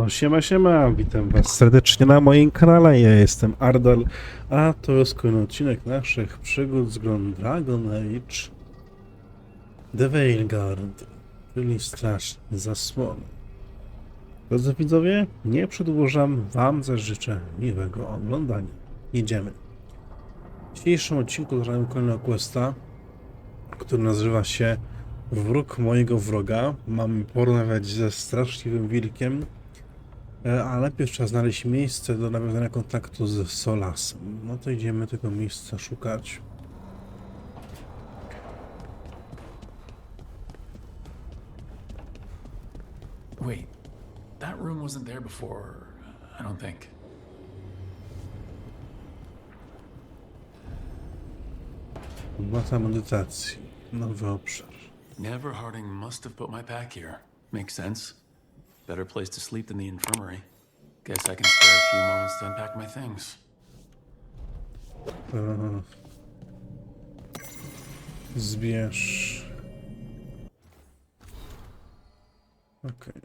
No siema, witam was serdecznie na moim kanale, ja jestem Ardal, a to jest kolejny odcinek naszych przygód z grą Dragon Age The Veilguard, czyli Straż Zasłony. Drodzy widzowie, nie przedłużam, wam zaś życzę miłego oglądania. Jedziemy. W dzisiejszym odcinku zaczynamy kolejnego questa, który nazywa się Wróg Mojego Wroga. Mamy porozmawiać ze straszliwym wilkiem, a najpierw trzeba znaleźć miejsce do nawiązania kontaktu z Solasem. No to idziemy tego miejsca szukać. Wait, that room wasn't there before, I don't think. Masa medytacji. Nowy obszar. Neverharding must have put my pack here. Makes sense. Better place to sleep than the infirmary. Guess I can spare a few moments to unpack my things. Zbierz. Okej.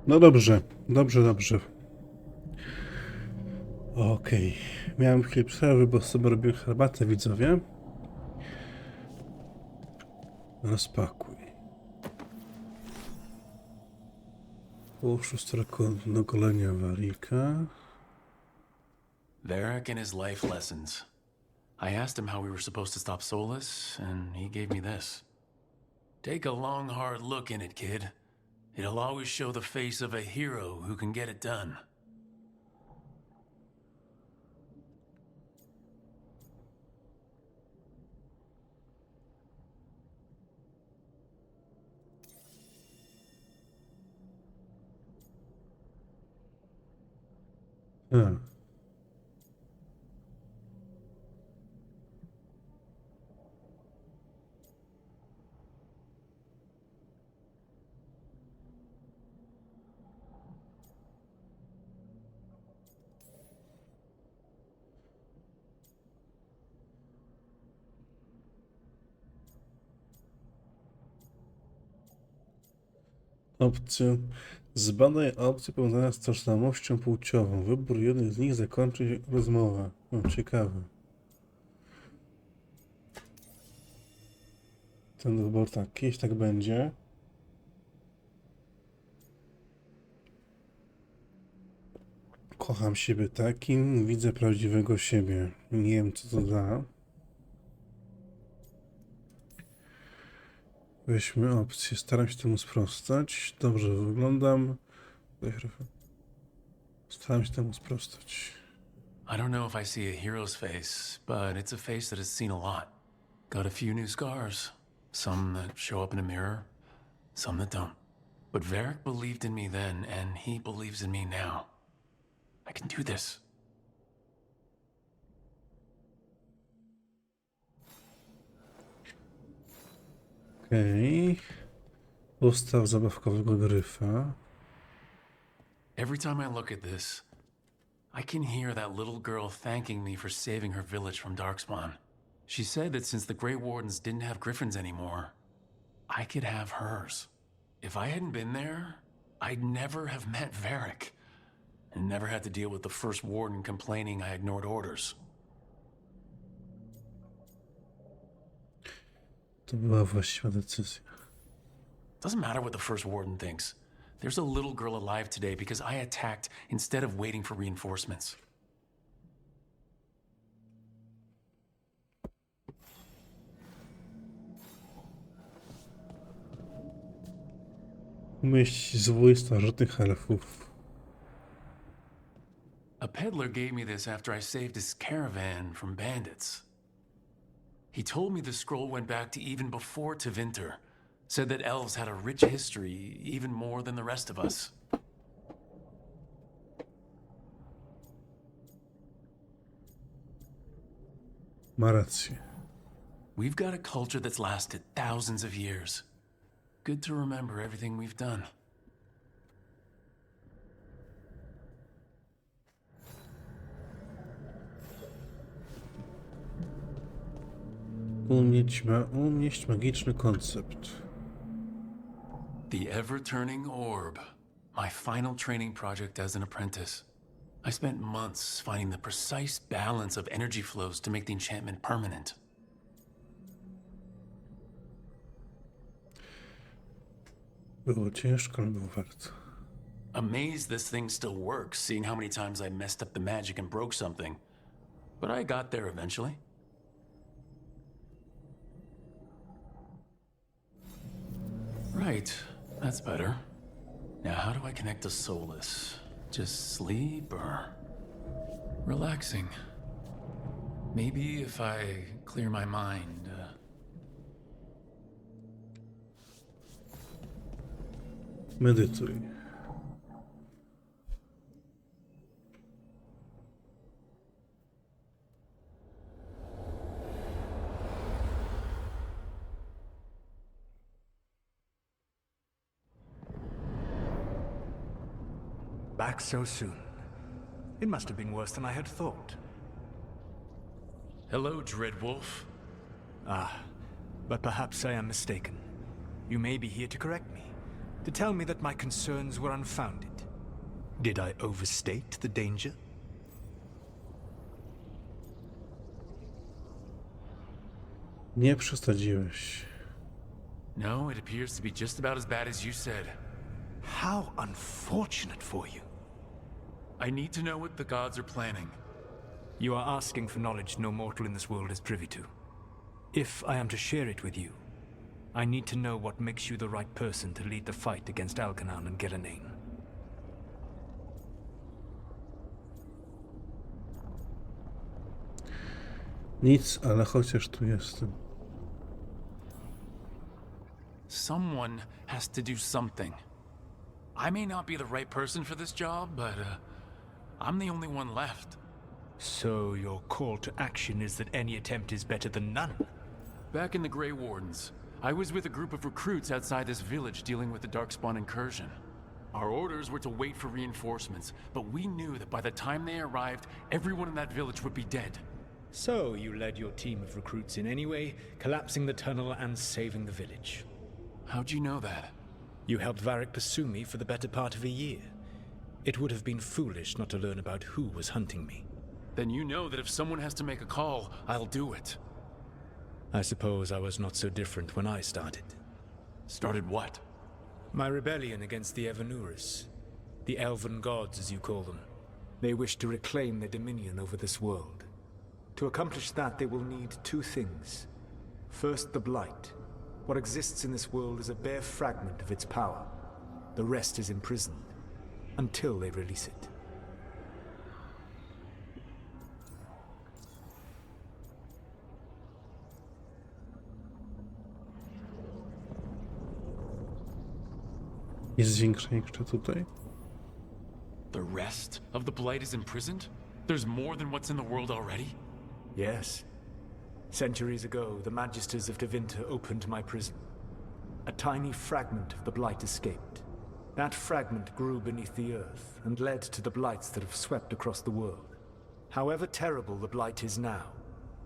No dobrze. Okej. Miałem chwilę przerwy, bo sobie robiłem herbatę, widzowie. Rozpakuj. Połóż usterko do golenia walika. Varric and his life lessons. I asked him how we were supposed to stop Solus, and he gave me this. Take a long, hard look in it, kid. It'll always show the face of a hero who can get it done. Opcje. Zbadaj opcje powiązane z tożsamością płciową. Wybór jednej z nich zakończy rozmowę. O, ciekawe. Ten wybór tak, kiedyś tak będzie. Kocham siebie takim, widzę prawdziwego siebie. Nie wiem, co to da. Weźmy opcję, staram się temu sprostać. Dobrze wyglądam. Staram się temu sprostać. I don't know if I see a hero's face, but it's a face that has seen a lot. Got a few new scars. Some that show up in a mirror, some that don't. But Varric believed in me then, and he believes in me now. I can do this. Okej. Ustaw zabawkowego gryfa. Every time I look at this, I can hear that little girl thanking me for saving her village from Darkspawn. She said that since the Grey Wardens didn't have griffins anymore, I could have hers. If I hadn't been there, I'd never have met Varric, and never had to deal with the first warden complaining I ignored orders. To była właściwa decyzja. Doesn't matter what the first warden thinks. There's a little girl alive today because I attacked instead of waiting for reinforcements. Umieść zwój starożytnych elfów. A peddler gave me this after I saved his caravan from bandits. He told me the scroll went back to even before Tevinter. Said that elves had a rich history, even more than the rest of us. Ma rację. We've got a culture that's lasted thousands of years. Good to remember everything we've done. Umieść magiczny koncept. The ever-turning orb. My final training project as an apprentice. I spent months finding the precise balance of energy flows to make the enchantment permanent. Było ciężko, ale było warto. Amazed this thing still works, seeing how many times I messed up the magic and broke something. But I got there eventually. Right, that's better. Now how do I connect to Solus? Just sleep or relaxing? Maybe if I clear my mind. Medytuj. Back so soon. It must have been worse than I had thought. Hello, Dreadwolf. But perhaps I am mistaken. You may be here to correct me, to tell me that my concerns were unfounded. Did I overstate the danger? Nie przesadziłeś. No, it appears to be just about as bad as you said. How unfortunate for you. I need to know what the gods are planning. You are asking for knowledge no mortal in this world is privy to. If I am to share it with you, I need to know what makes you the right person to lead the fight against Alkanan and Gerenane. Nic, ale chociaż tu jestem. Someone has to do something. I may not be the right person for this job, but I'm the only one left. So your call to action is that any attempt is better than none? Back in the Grey Wardens, I was with a group of recruits outside this village dealing with the Darkspawn incursion. Our orders were to wait for reinforcements, but we knew that by the time they arrived, everyone in that village would be dead. So you led your team of recruits in any way, collapsing the tunnel and saving the village. How'd you know that? You helped Varric pursue me for the better part of a year. It would have been foolish not to learn about who was hunting me. Then you know that if someone has to make a call, I'll do it. I suppose I was not so different when I started. Started what? My rebellion against the Evanuris. The elven gods, as you call them. They wish to reclaim their dominion over this world. To accomplish that, they will need two things. First, the Blight. What exists in this world is a bare fragment of its power. The rest is imprisoned, until they release it. Jest większa jeszcze tutaj? The rest of the Blight is imprisoned? There's more than what's in the world already? Yes. Centuries ago, the Magisters of Tevinter opened my prison. A tiny fragment of the Blight escaped. That fragment grew beneath the earth and led to the Blights that have swept across the world. However terrible the Blight is now,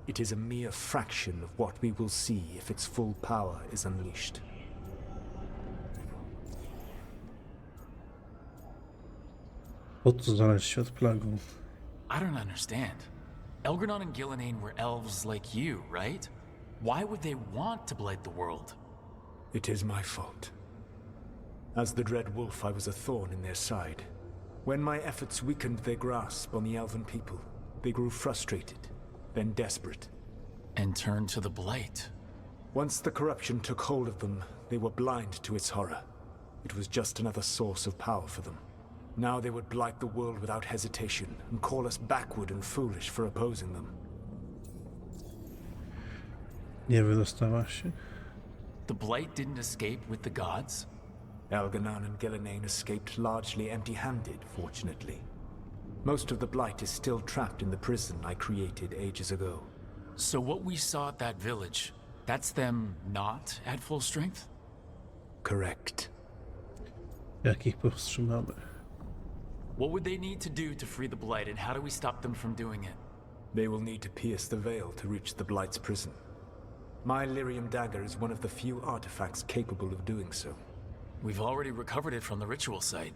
it is a mere fraction of what we will see if its full power is unleashed. Po co znaleźć świat plagą? I don't understand. Elgranon and Gerenane were elves like you, right? Why would they want to blight the world? It is my fault. As the Dreadwolf, I was a thorn in their side. When my efforts weakened their grasp on the elven people, they grew frustrated, then desperate. And turned to the Blight. Once the corruption took hold of them, they were blind to its horror. It was just another source of power for them. Now they would blight the world without hesitation and call us backward and foolish for opposing them. Nie wydostała się. The Blight didn't escape with the gods? Elganon and Gillenane escaped largely empty-handed, fortunately. Most of the Blight is still trapped in the prison I created ages ago. So what we saw at that village, that's them not at full strength? Correct. Jak ich powstrzymamy? What would they need to do to free the Blight, and how do we stop them from doing it? They will need to pierce the veil to reach the Blight's prison. My lyrium dagger is one of the few artifacts capable of doing so. We've already recovered it from the ritual site.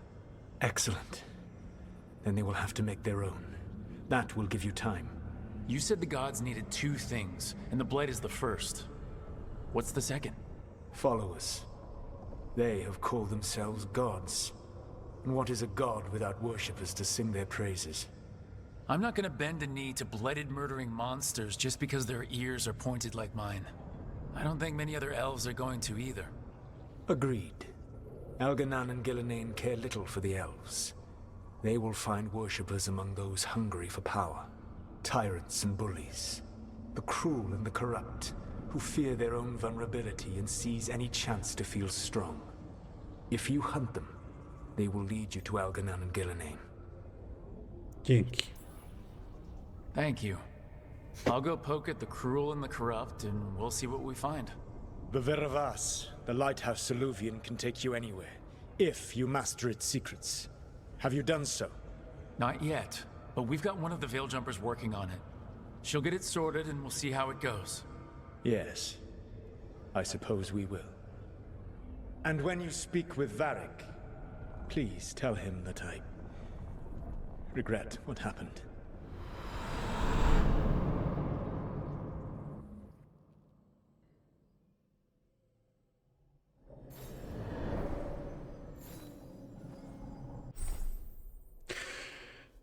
Excellent. Then they will have to make their own. That will give you time. You said the gods needed two things, and the Blight is the first. What's the second? Followers. They have called themselves gods. And what is a god without worshippers to sing their praises? I'm not gonna bend a knee to blighted murdering monsters just because their ears are pointed like mine. I don't think many other elves are going to either. Agreed. Elganon and Gillenane care little for the elves. They will find worshippers among those hungry for power. Tyrants and bullies. The cruel and the corrupt, who fear their own vulnerability and seize any chance to feel strong. If you hunt them, they will lead you to Elganon and Gillenane. Dzięki. Thank you. I'll go poke at the cruel and the corrupt, and we'll see what we find. The Veravas, the lighthouse Soluvian, can take you anywhere, if you master its secrets. Have you done so? Not yet, but we've got one of the Veil Jumpers working on it. She'll get it sorted, and we'll see how it goes. Yes. I suppose we will. And when you speak with Varric, please tell him that I regret what happened.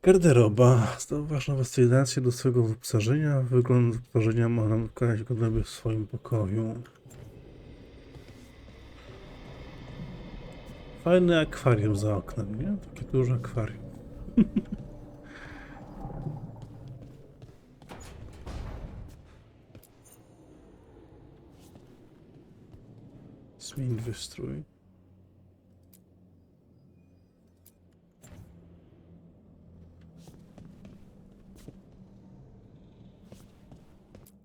Garderoba. Zauważ nowe stylizacje do swojego wyposażenia. Wygląd wyposażenia można dokonać go w swoim pokoju. Fajne akwarium za oknem, nie? Takie duże akwarium. Zmień wystrój.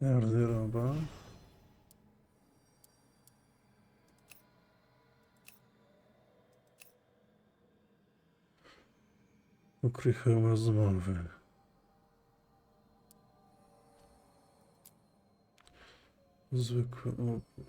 Garderoba. Ukryj hełm rozmowy. Zwykły opór.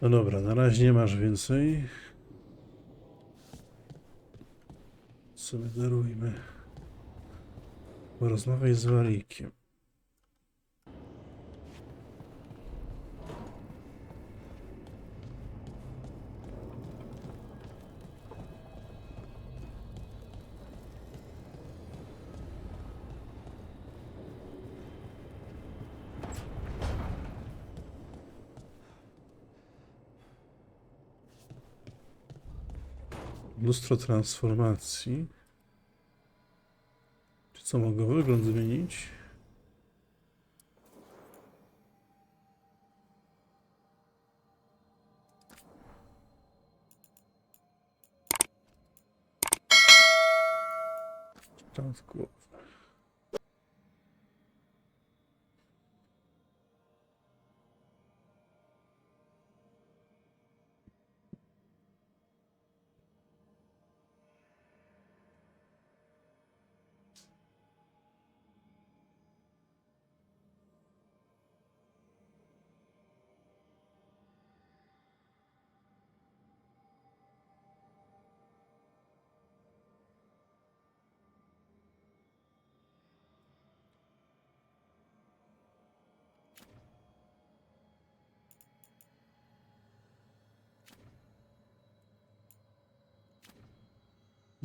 No dobra, na razie nie masz więcej. Sobie darujmy. Porozmawiaj z Warikiem. Mnóstwo transformacji. Czy co, mogę wygląd zmienić? Kształt głowy.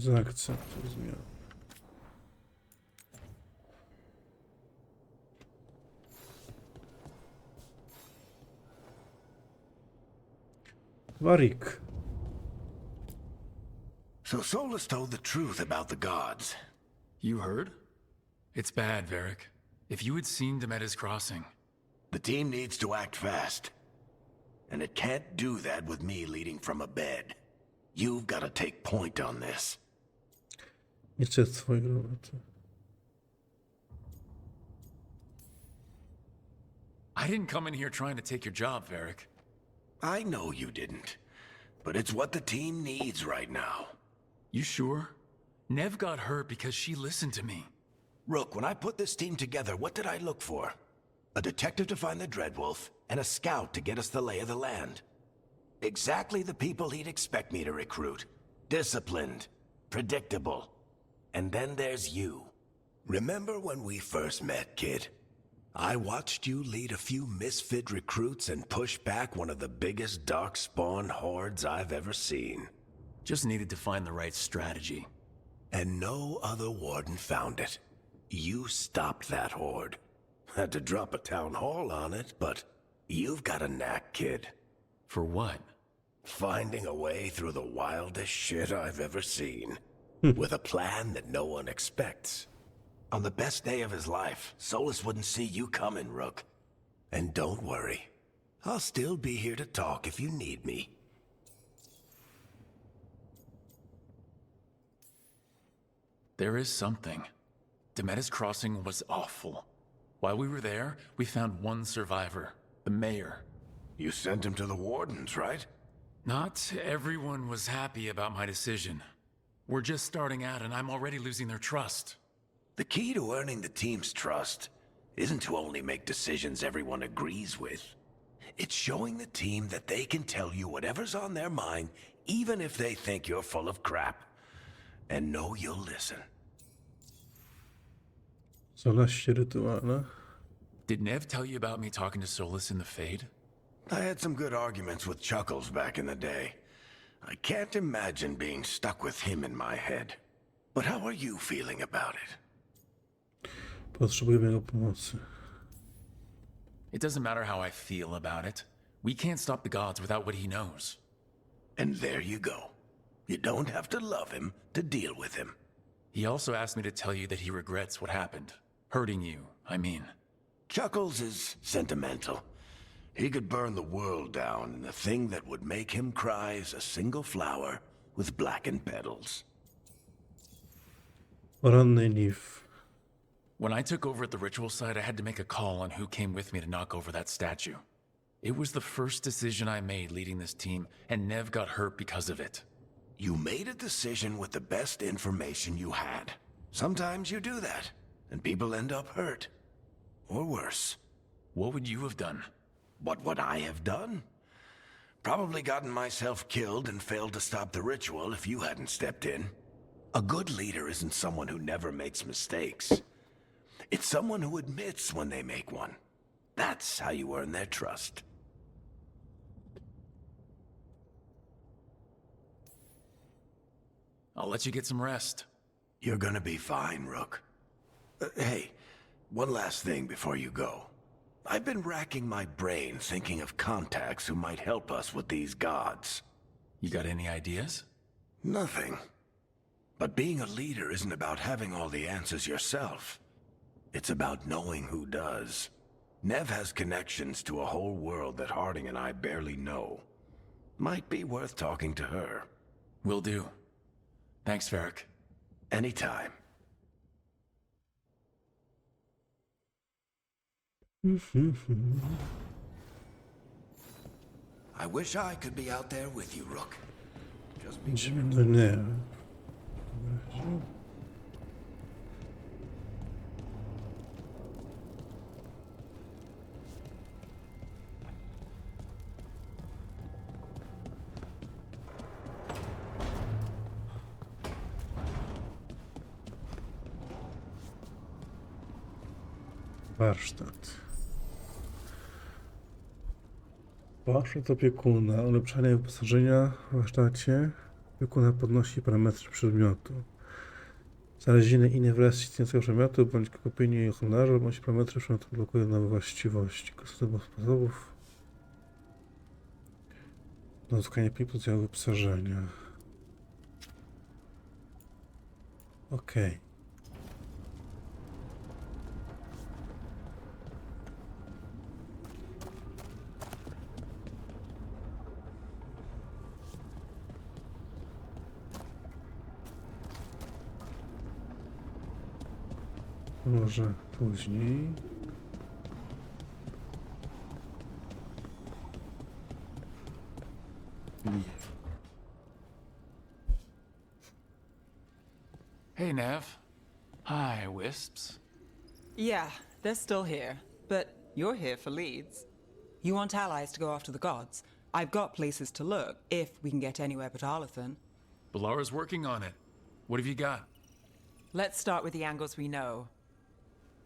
Zaakceptuj zmianę. Warik. So Solus told the truth about the gods. You heard? It's bad, Varric. If you had seen Demeda's crossing. The team needs to act fast. And it can't do that with me leading from a bed. You've got to take point on this. Jeszcze twoje roboty. I didn't come in here trying to take your job, Varric. I know you didn't. But it's what the team needs right now. You sure? Nev got hurt because she listened to me. Rook, when I put this team together, what did I look for? A detective to find the Dreadwolf, and a scout to get us the lay of the land. Exactly the people he'd expect me to recruit. Disciplined, predictable. And then there's you. Remember when we first met, kid? I watched you lead a few misfit recruits and push back one of the biggest darkspawn hordes I've ever seen. Just needed to find the right strategy. And no other warden found it. You stopped that horde. Had to drop a town hall on it, but you've got a knack, kid. For what? Finding a way through the wildest shit I've ever seen. With a plan that no one expects. On the best day of his life, Solus wouldn't see you coming, Rook. And don't worry. I'll still be here to talk if you need me. There is something. Demeda's crossing was awful. While we were there, we found one survivor, the mayor. You sent him to the wardens, right? Not everyone was happy about my decision. We're just starting out and I'm already losing their trust. The key to earning the team's trust isn't to only make decisions everyone agrees with. It's showing the team that they can tell you whatever's on their mind, even if they think you're full of crap. And know you'll listen. 12 rytuale. Did Nev tell you about me talking to Solus in the Fade? I had some good arguments with Chuckles back in the day. I can't imagine being stuck with him in my head. But how are you feeling about it? Potrzebujemy jego pomocy. It doesn't matter how I feel about it. We can't stop the gods without what he knows. And there you go. You don't have to love him to deal with him. He also asked me to tell you that he regrets what happened. Hurting you, I mean. Chuckles is sentimental. He could burn the world down, and the thing that would make him cry is a single flower with blackened petals. Poranny Leaf. When I took over at the ritual site, I had to make a call on who came with me to knock over that statue. It was the first decision I made leading this team, and Nev got hurt because of it. You made a decision with the best information you had. Sometimes you do that, and people end up hurt. Or worse. What would you have done? What would I have done? Probably gotten myself killed and failed to stop the ritual if you hadn't stepped in. A good leader isn't someone who never makes mistakes. It's someone who admits when they make one. That's how you earn their trust. I'll let you get some rest. You're gonna be fine, Rook. Hey, one last thing before you go. I've been racking my brain thinking of contacts who might help us with these gods. You got any ideas? Nothing. But being a leader isn't about having all the answers yourself. It's about knowing who does. Nev has connections to a whole world that Harding and I barely know. Might be worth talking to her. Will do. Thanks, Varric. Anytime. I wish I could be out there with you, Rook. Just be Idziemy do Nev. Warsztat. Warsztat opiekuna. Ulepszanie wyposażenia w warsztacie. Wykona podnosi parametry przedmiotu. Znalezienie innej wersji istniejącego przedmiotu bądź kupienie i honorze bądź parametry przedmiotu blokuje nowe właściwości. Kosztuje sposobów do uzyskania potencjału wyposażenia. Okej. Może później. Hey, Nev. Hi, Wisps. Yeah, they're still here, but you're here for leads. You want allies to go after the gods? I've got places to look, if we can get anywhere but Arlathan. Balara's working on it. What have you got? Let's start with the angles we know.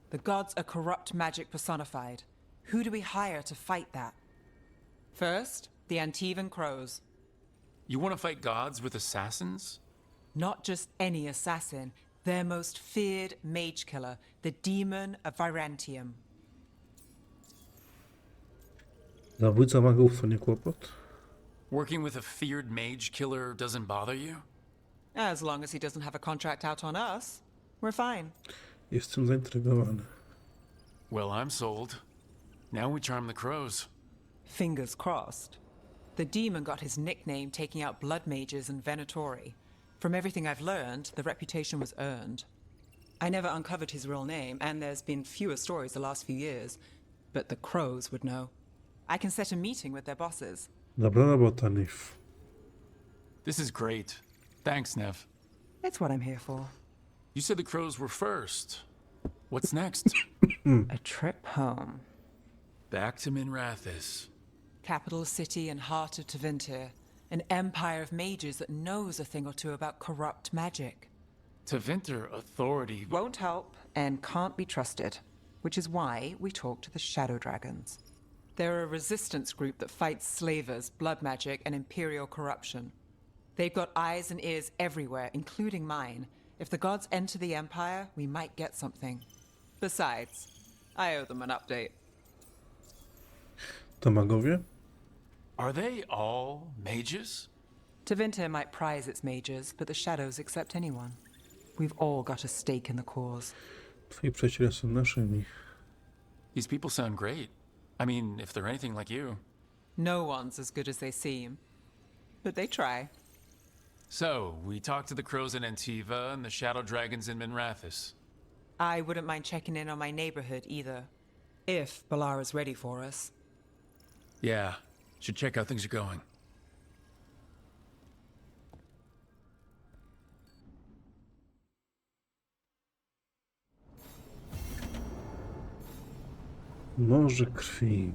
The gods are corrupt magic personified. Who do we hire to fight that? First, the Antivan Crows. You want to fight gods with assassins? Not just any assassin, their most feared mage killer, the Demon of Virantium. Zabójca magów to nie kłopot? Working with a feared mage killer doesn't bother you? As long as he doesn't have a contract out on us, we're fine. Jestem zaintrygowany. Well, I'm sold. Now we charm the crows. Fingers crossed. The demon got his nickname taking out blood mages and Venatori. From everything I've learned, the reputation was earned. I never uncovered his real name, and there's been fewer stories the last few years. But the crows would know. I can set a meeting with their bosses. Dobra robota, Nif. This is great. Thanks, Nev. It's what I'm here for. You said the crows were first. What's next? A trip home. Back to Minrathis. Capital city and heart of Tevinter. An empire of mages that knows a thing or two about corrupt magic. Tevinter authority. Won't help and can't be trusted, which is why we talk to the Shadow Dragons. They're a resistance group that fights slavers, blood magic, and imperial corruption. They've got eyes and ears everywhere, including mine. If the gods enter the empire, we might get something. Besides, I owe them an update. To magowie? Are they all mages? Tevinter might prize its mages, but the Shadows accept anyone. We've all got a stake in the cause. Twoi przyjaciele są naszymi. These people sound great. I mean, if they're anything like you. No one's as good as they seem. But they try. So, we talked to the crows in Antiva and the shadow dragons in Minrathis. I wouldn't mind checking in on my neighborhood either. If Balara's ready for us. Yeah, should check how things are going. Morze krwi.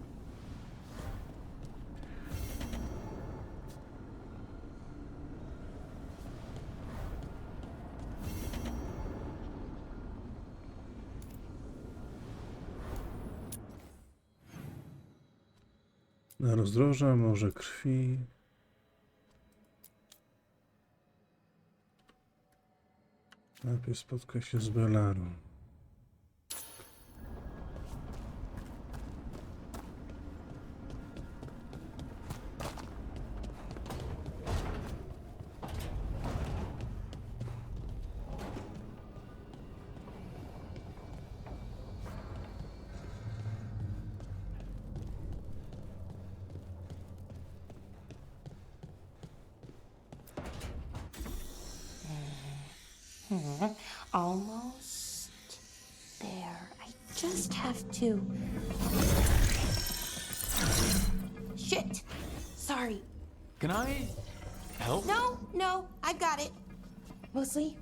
Na rozdroża, morze krwi. Najpierw spotka się z Belarą. Almost there. I just have to. Shit! Sorry. Can I help? No, I got it. Mostly.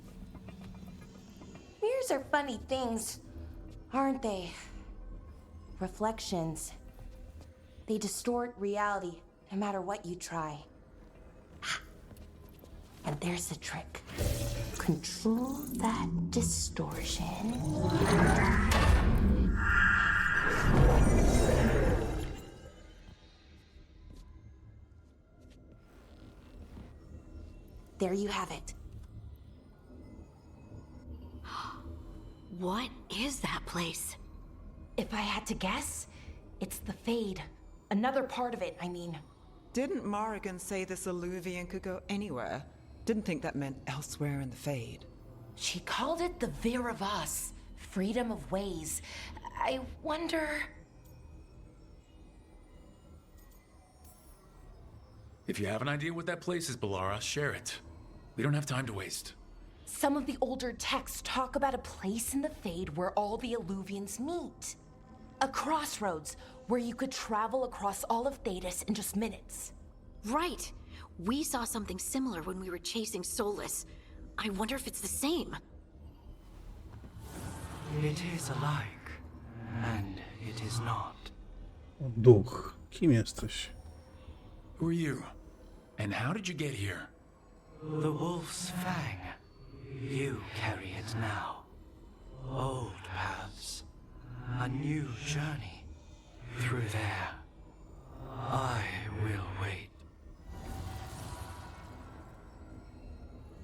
Mirrors are funny things, aren't they? Reflections. They distort reality, no matter what you try. And there's the trick. Control that distortion. there you have it. What is that place? If I had to guess, it's the Fade. Another part of it, I mean. Didn't Morrigan say this Alluvian could go anywhere? Didn't think that meant elsewhere in the Fade. She called it the Vir of Us, freedom of ways. I wonder... If you have an idea what that place is, Bellara, share it. We don't have time to waste. Some of the older texts talk about a place in the Fade where all the Alluvians meet. A crossroads where you could travel across all of Thedas in just minutes. Right. We saw something similar when we were chasing Soulless. I wonder if it's the same. It is alike, and it is not. Duch, kim jesteś? Who are you? And how did you get here? The wolf's fang. You carry it now. Old paths. A new journey. Through there. I will wait.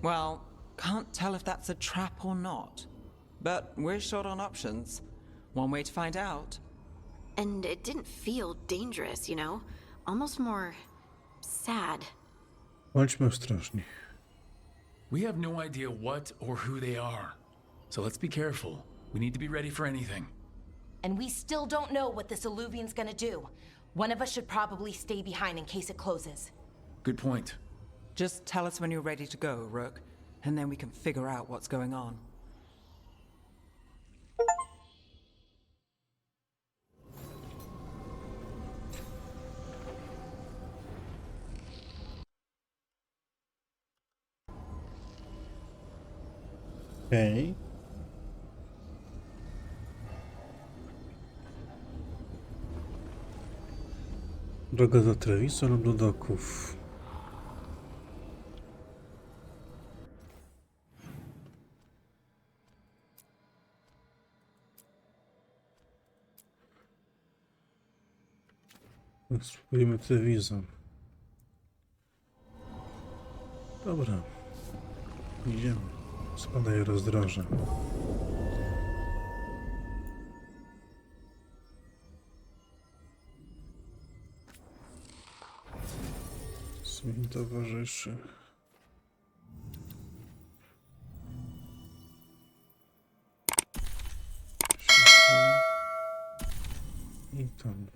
Well, can't tell if that's a trap or not. But we're short on options. One way to find out. And it didn't feel dangerous, you know? Almost more... sad. Bądźmy ostrożni. We have no idea what or who they are. So let's be careful. We need to be ready for anything. And we still don't know what this Alluvian's gonna do. One of us should probably stay behind in case it closes. Good point. Just tell us when you're ready to go, Rook, and then we can figure out what's going on. Okej. Droga do Trevisa lub do doków. Spróbujemy Trevisa. Dobra. Idziemy. Spadaj rozdroże. Zmień towarzyszy. I tam.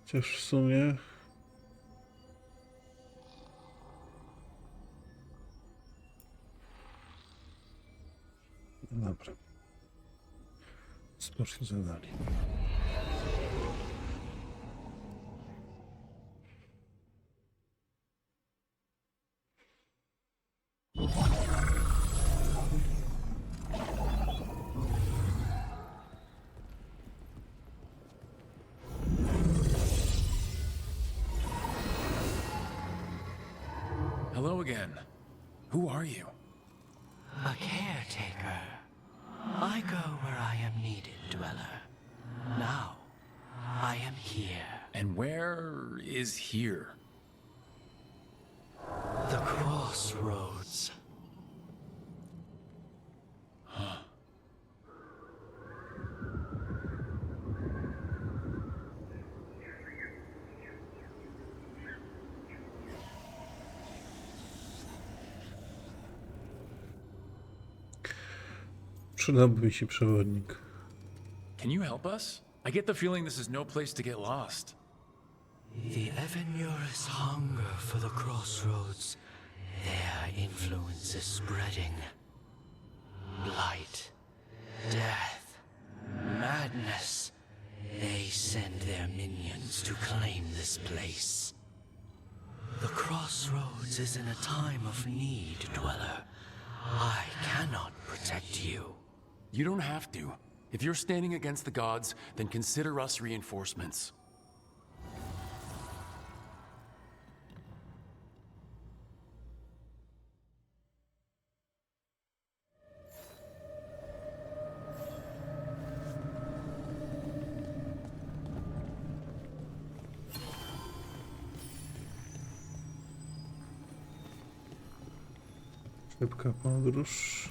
Chociaż w sumie... Dobra. Spocznij zadanie. Hello again. Who are you? A caretaker. I go where I am needed, dweller. Now, I am here. And where is here? The crossroads. Przydałby mi się przewodnik. Can you help us? I get the feeling this is no place to get lost. The Evanurus hunger for the crossroads. Their influence is spreading. Blight, death, madness. They send their minions to claim this place. The crossroads is in a time of need, dweller. I cannot protect you. You don't have to. If you're standing against the gods, then consider us reinforcements. Szybka podróż.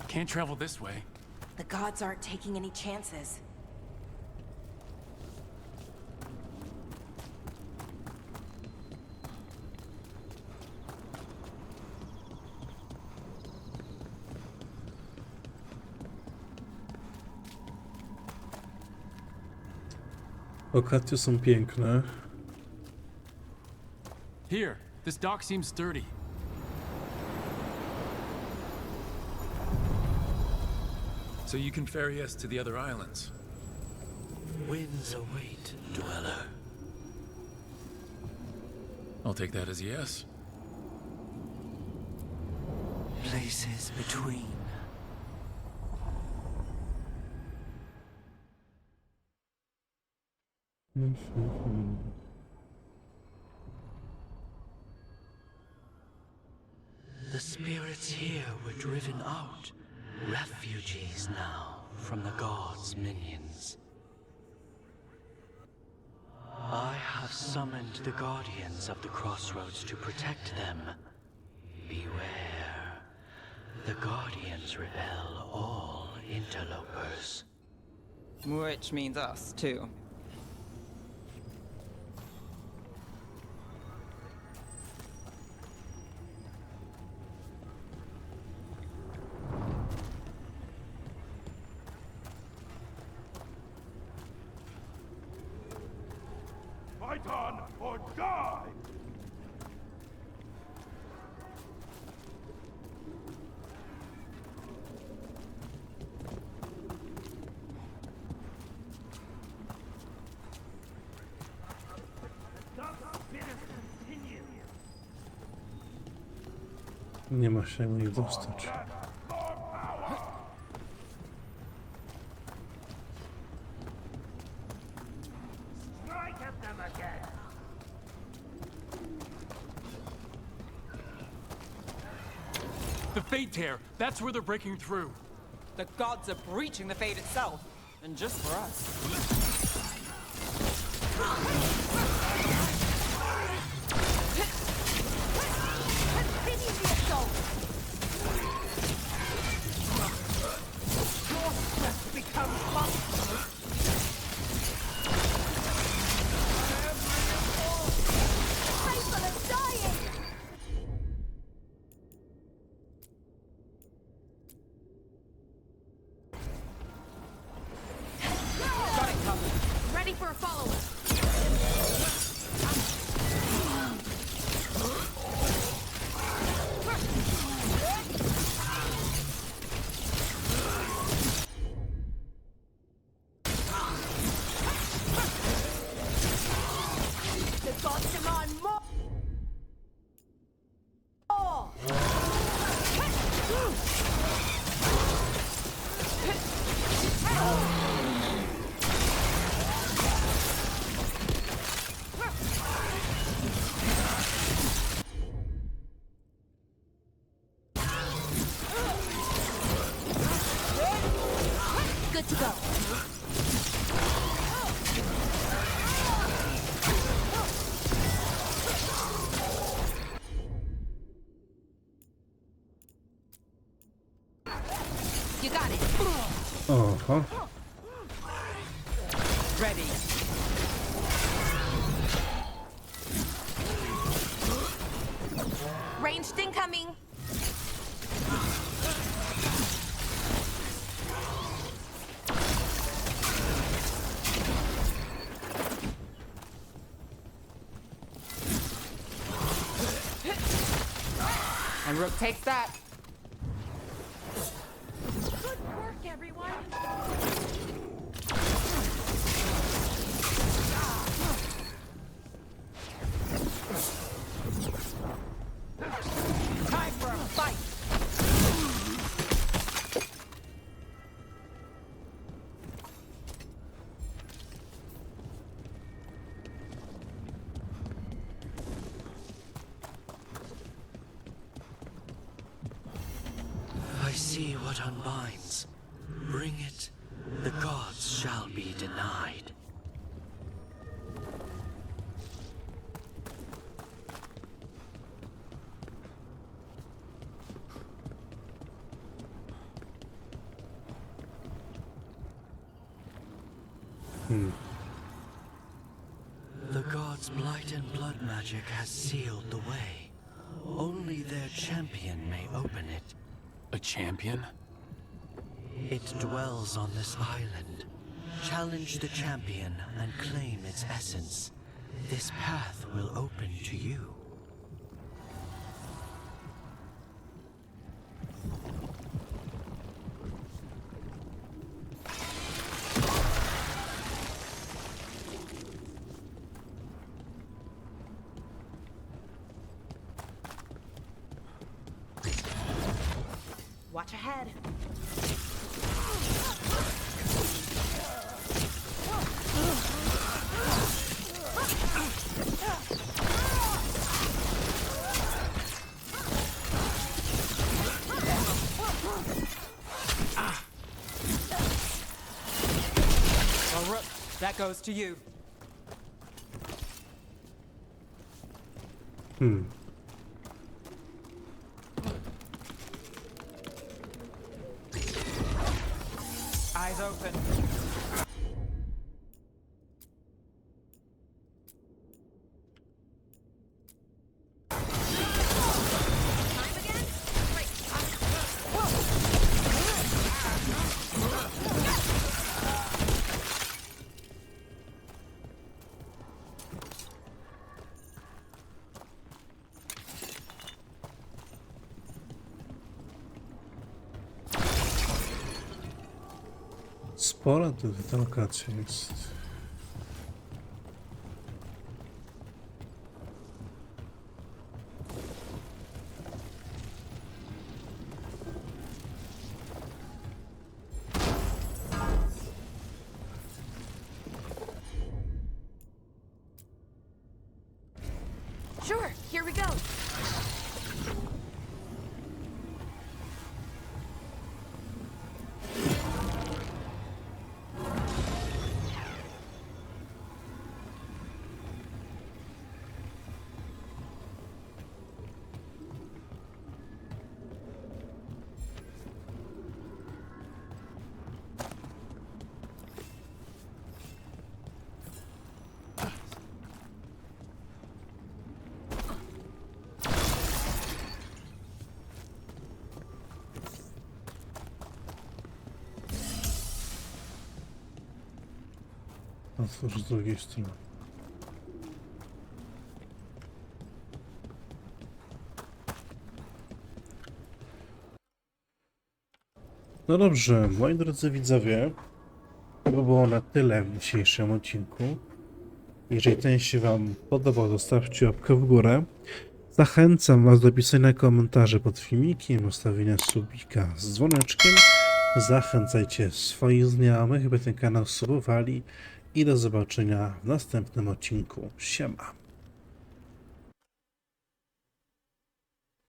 Can't travel this way. The gods aren't taking any chances. Lokacje są piękne. Here, this dock seems sturdy. So you can ferry us to the other islands. Winds await, dweller. I'll take that as a yes. Places between. The spirits here were driven out, refugees now from the gods' minions. I have summoned the guardians of the crossroads to protect them. Beware. The guardians repel all interlopers. Which means us, too. Fight on or die! Nie ma się jak dostać. The Fate Tear, that's where they're breaking through. The gods are breaching the fate itself, and just for us. Continue the assault! Your strength becomes monstrous! Faithful is dying! Got it covered. Ready for a follow-up. The gods demand more! Good to go. You got it. Oho. Ready. Ranged incoming. And Rook takes that. Good work, everyone. what unbinds. Bring it, the gods shall be denied. The gods' blight and blood magic has sealed the way. Only their champion may open it. A champion? It dwells on this island. Challenge the champion and claim its essence. This path will open to you. Watch ahead. Well, Rook, that goes to you. Eyes open. Spora ta lokacja jest. Sure, here we go. Otwórz z drugiej strony. No dobrze, moi drodzy widzowie, to by było na tyle w dzisiejszym odcinku. Jeżeli ten się Wam podobał, zostawcie łapkę w górę. Zachęcam Was do pisania komentarzy pod filmikiem, ustawienia subika z dzwoneczkiem. Zachęcajcie swoich znajomych, by ten kanał subowali i do zobaczenia w następnym odcinku. Siema!